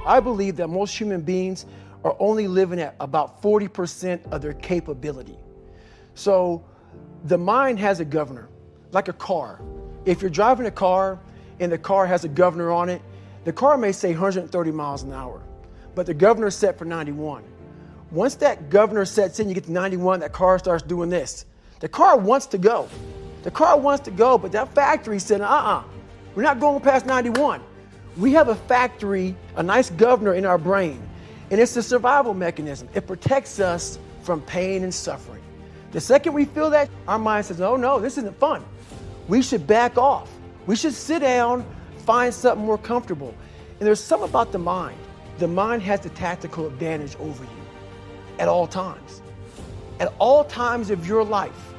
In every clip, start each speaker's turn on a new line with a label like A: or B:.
A: I believe that most human beings are only living at about 40% of their capability. So the mind has a governor, like a car. If you're driving a car and the car has a governor on it, the car may say 130 miles an hour, but the governor is set for 91. Once that governor sets in, you get to 91, that car starts doing this. The car wants to go. The car wants to go, but that factory said, we're not going past 91. We have a factory, a nice governor in our brain, and it's a survival mechanism. It protects us from pain and suffering. The second we feel that, our mind says, oh no, this isn't fun. We should back off. We should sit down, find something more comfortable. And there's something about the mind. The mind has the tactical advantage over you at all times. At all times of your life,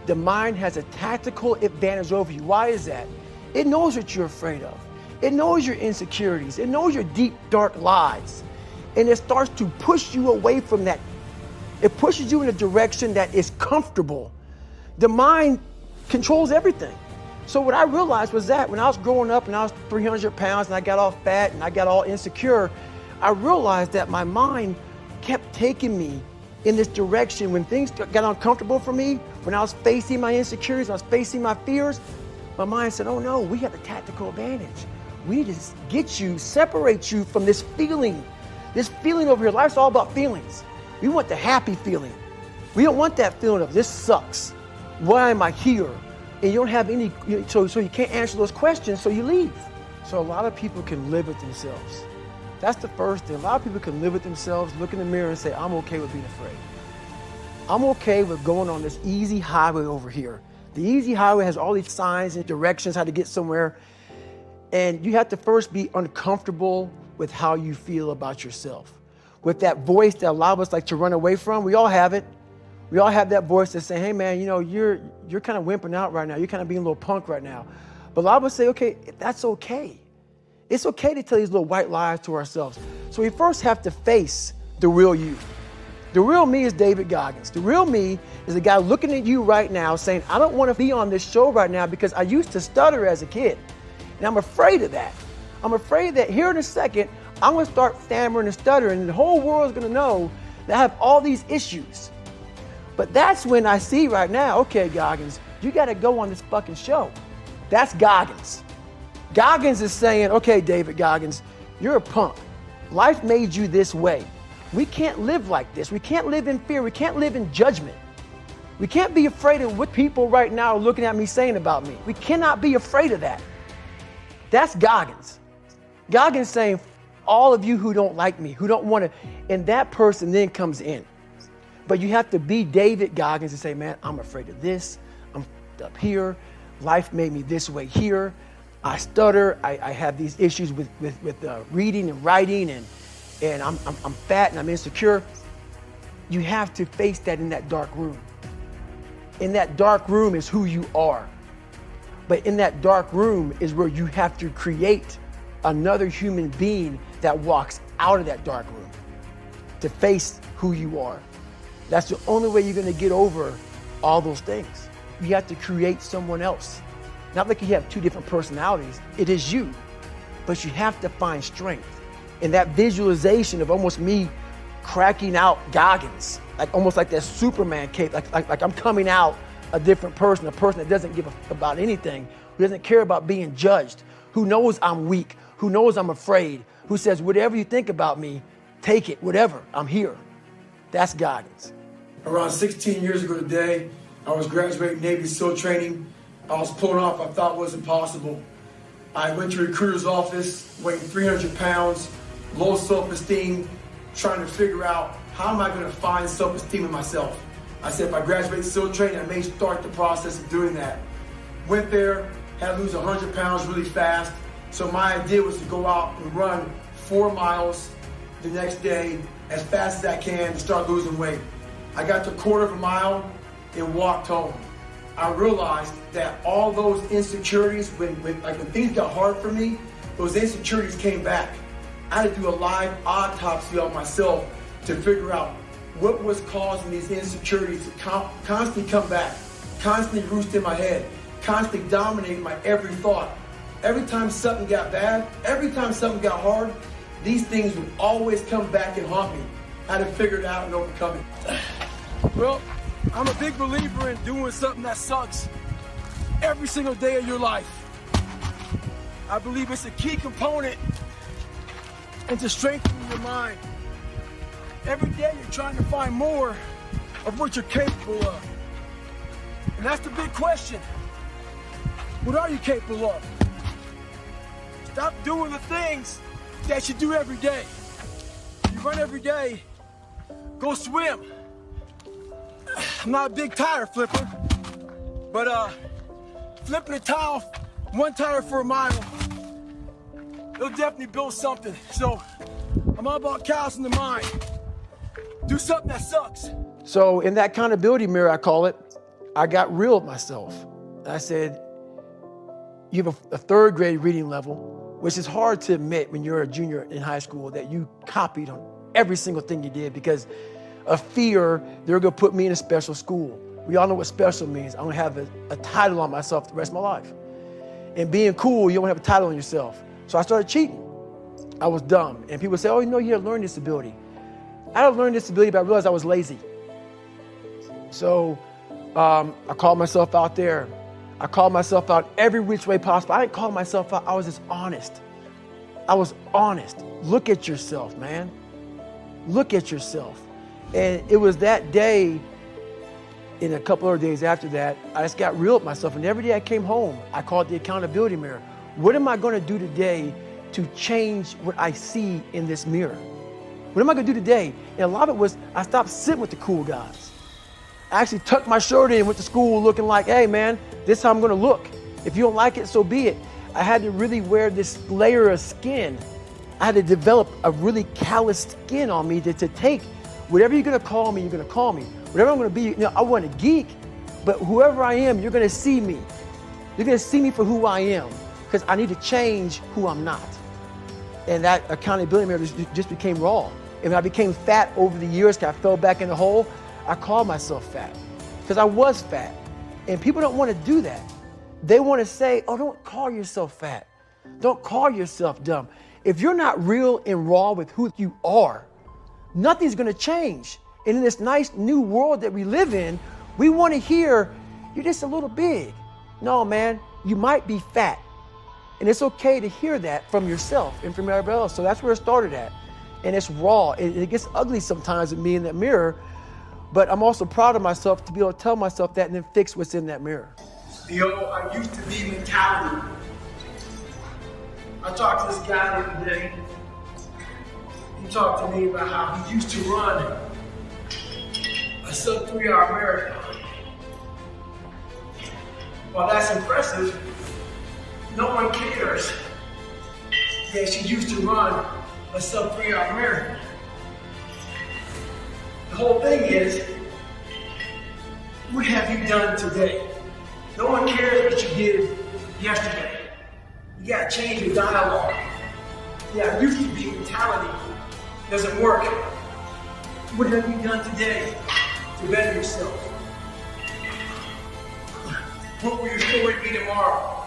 A: the mind has a tactical advantage over you. Why is that? It knows what you're afraid of. It knows your insecurities. It knows your deep, dark lies. And it starts to push you away from that. It pushes you in a direction that is comfortable. The mind controls everything. So what I realized was that when I was growing up and I was 300 pounds and I got all fat and I got all insecure, I realized that my mind kept taking me in this direction. When things got uncomfortable for me, when I was facing my insecurities, when I was facing my fears, my mind said, oh no, we have a tactical advantage. We need to get you, separate you from this feeling over here. Life's all about feelings. We want the happy feeling. We don't want that feeling of this sucks. Why am I here? And you don't have any, so you can't answer those questions, so you leave. So a lot of people can live with themselves. That's the first thing. A lot of people can live with themselves, look in the mirror and say, I'm okay with being afraid. I'm okay with going on this easy highway over here. The easy highway has all these signs and directions how to get somewhere. And you have to first be uncomfortable with how you feel about yourself. With that voice that a lot of us like to run away from, we all have it. We all have that voice that's saying, hey man, you're kind of wimping out right now. You're kind of being a little punk right now. But a lot of us say, okay, that's okay. It's okay to tell these little white lies to ourselves. So we first have to face the real you. The real me is David Goggins. The real me is the guy looking at you right now saying, I don't want to be on this show right now because I used to stutter as a kid. And I'm afraid of that. I'm afraid that here in a second, I'm going to start stammering and stuttering and the whole world's going to know that I have all these issues. But that's when I see right now, okay, Goggins, you got to go on this fucking show. That's Goggins. Goggins is saying, okay, David Goggins, you're a punk. Life made you this way. We can't live like this. We can't live in fear. We can't live in judgment. We can't be afraid of what people right now are looking at me saying about me. We cannot be afraid of that. That's Goggins. Goggins saying, all of you who don't like me, who don't want to, and that person then comes in. But you have to be David Goggins and say, man, I'm afraid of this. I'm up here. Life made me this way here. I stutter. I have these issues with reading and writing, and I'm fat and I'm insecure. You have to face that in that dark room. In that dark room is who you are. But in that dark room is where you have to create another human being that walks out of that dark room to face who you are. That's the only way you're going to get over all those things. You have to create someone else. Not like you have two different personalities. It is you. But you have to find strength. And that visualization of almost me cracking out Goggins, like almost like that Superman cape, like I'm coming out a different person, a person that doesn't give a fuck about anything, who doesn't care about being judged, who knows I'm weak, who knows I'm afraid, who says, whatever you think about me, take it, whatever, I'm here. That's Goggins.
B: Around 16 years ago today, I was graduating Navy SEAL training. I was pulling off I thought was impossible. I went to a recruiter's office, weighing 300 pounds, low self-esteem, trying to figure out how am I going to find self-esteem in myself. I said, if I graduate SEAL training, I may start the process of doing that. Went there, had to lose 100 pounds really fast. So my idea was to go out and run 4 miles the next day as fast as I can to start losing weight. I got to a quarter of a mile and walked home. I realized that all those insecurities, when things got hard for me, those insecurities came back. I had to do a live autopsy on myself to figure out what was causing these insecurities to constantly come back, constantly roost in my head, constantly dominating my every thought. Every time something got bad, every time something got hard, these things would always come back and haunt me. I had to figure it out and overcome it. Well, I'm a big believer in doing something that sucks every single day of your life. I believe it's a key component into strengthening your mind. Every day you're trying to find more of what you're capable of. And that's the big question. What are you capable of? Stop doing the things that you do every day. You run every day, go swim. I'm not a big tire flipper, but flipping a tile, one tire for a mile, it'll definitely build something. So I'm all about callousing the mind. Do something that sucks.
A: So in that accountability mirror, I call it, I got real with myself. I said, you have a third grade reading level, which is hard to admit when you're a junior in high school that you copied on every single thing you did because of fear they're gonna put me in a special school. We all know what special means. I'm gonna have a title on myself the rest of my life. And being cool, you don't have a title on yourself. So I started cheating. I was dumb. And people say, oh, you know, you had a learning disability. I had a learning disability, but I realized I was lazy. So I called myself out there. I called myself out every which way possible. I didn't call myself out. I was just honest. I was honest. Look at yourself, man. Look at yourself. And it was that day, in a couple of days after that, I just got real with myself. And every day I came home, I called the accountability mirror. What am I going to do today to change what I see in this mirror? What am I going to do today? And a lot of it was I stopped sitting with the cool guys. I actually tucked my shirt in and went to school looking like, hey, man, this is how I'm going to look. If you don't like it, so be it. I had to really wear this layer of skin. I had to develop a really callous skin on me to take whatever you're going to call me, you're going to call me. Whatever I'm going to be, you know, I wasn't a geek, but whoever I am, you're going to see me. You're going to see me for who I am because I need to change who I'm not. And that accountability mirror just became raw. And when I became fat over the years, because I fell back in the hole, I called myself fat because I was fat. And people don't want to do that. They want to say, oh, don't call yourself fat. Don't call yourself dumb. If you're not real and raw with who you are, nothing's going to change. And in this nice new world that we live in, we want to hear, you're just a little big. No, man, you might be fat. And it's okay to hear that from yourself and from everybody else. So that's where it started at. And it's raw. It gets ugly sometimes with me in that mirror. But I'm also proud of myself to be able to tell myself that and then fix what's in that mirror.
B: The old I used to be mentality. I talked to this guy the other day. He talked to me about how he used to run a sub 3-hour marathon. While that's impressive, no one cares that she used to run a sub 3-hour marathon. The whole thing is, what have you done today? No one cares what you did yesterday. You gotta change your dialogue. Yeah, used to be mentality doesn't work. What have you done today to better yourself? What will your story be tomorrow?